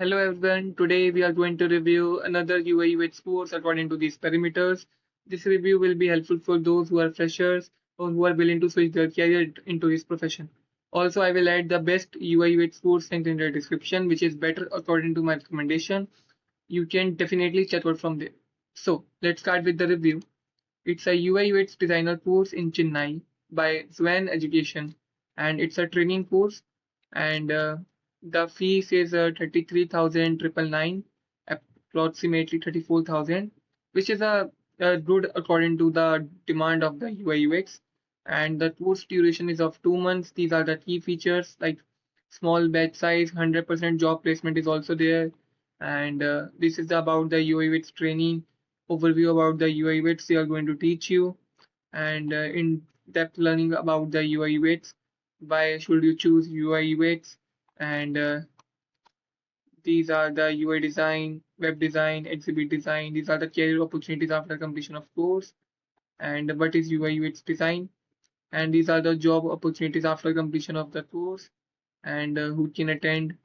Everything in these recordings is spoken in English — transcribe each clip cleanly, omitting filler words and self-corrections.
Hello everyone, today we are going to review another UI UX course according to these parameters. This review will be helpful for those who are freshers or who are willing to switch their career into this profession. Also, I will add the best UI UX course link in the description, which is better according to my recommendation. You can definitely check out from there. So, let's start with the review. It's a UI UX designer course in Chennai by Zuan Education, and it's a training course. And the fees is 33,999, approximately 34,000, which is a good according to the demand of the UI UX. And the course duration is of 2 months. These are the key features like small batch size, 100% job placement is also there. And this is about the UI UX training overview about the UI UX they are going to teach you, and in-depth learning about the UI UX. Why should you choose UI UX? And these are the UI design, web design, exhibit design. These are the career opportunities after completion of course. And what is UI UX design? And these are the job opportunities after completion of the course, and who can attend.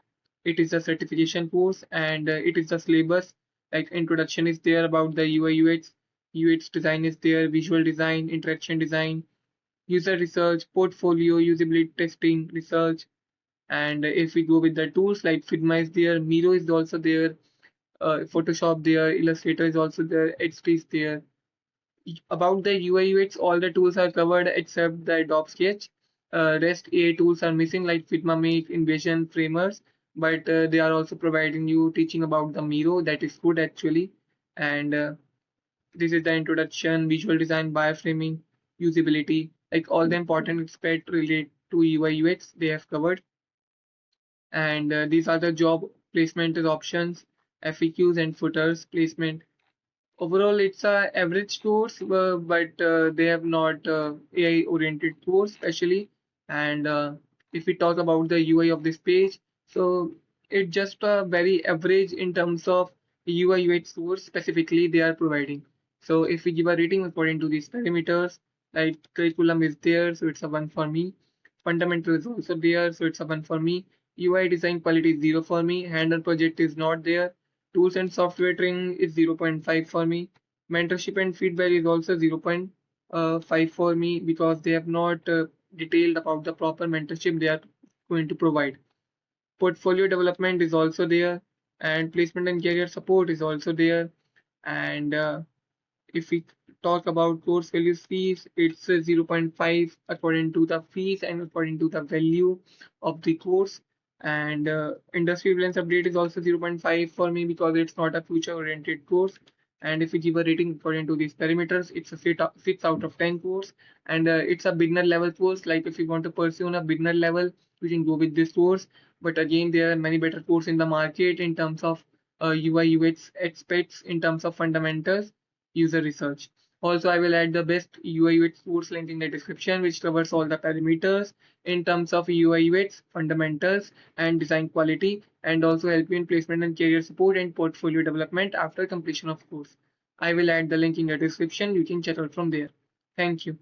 It is a certification course, and it is the syllabus. Like introduction is there about the UI UX design is there, visual design, interaction design, user research, portfolio, usability testing, research. And if we go with the tools, like Figma is there, Miro is also there, Photoshop there, Illustrator is also there, XD is there. About the UI UX, all the tools are covered except the Adobe Sketch. Rest AI tools are missing like Figma Make, InVision, Framers, but they are also providing you teaching about the Miro. That is good actually. And this is the introduction, visual design, wireframing, usability, like all the important aspects relate to UI UX they have covered. And these are the job placement options, FAQs and footers placement. Overall, it's a average course, but they have not AI-oriented course especially. And if we talk about the UI of this page, so it's just a very average in terms of UI UX course specifically they are providing. So if we give a rating according to these parameters, like curriculum is there, so it's a 1 for me. Fundamental is also there, so it's a 1 for me. UI design quality is 0 for me. Hand-on project is not there. Tools and software training is 0.5 for me. Mentorship and feedback is also 0.5 for me because they have not detailed about the proper mentorship they are going to provide. Portfolio development is also there, and placement and career support is also there. And if we talk about course values fees, it's 0.5 according to the fees and according to the value of the course. And industry relevance update is also 0.5 for me because it's not a future oriented course. And if we give a rating according to these parameters, it's a 6 out of 10 course. And it's a beginner level course. Like if you want to pursue on a beginner level, you can go with this course. But again, there are many better courses in the market in terms of UI UX aspects, in terms of fundamentals, user research. Also, I will add the best UI UX course link in the description, which covers all the parameters in terms of UI UX, fundamentals, and design quality, and also help you in placement and career support and portfolio development after completion of course. I will add the link in the description. You can check out from there. Thank you.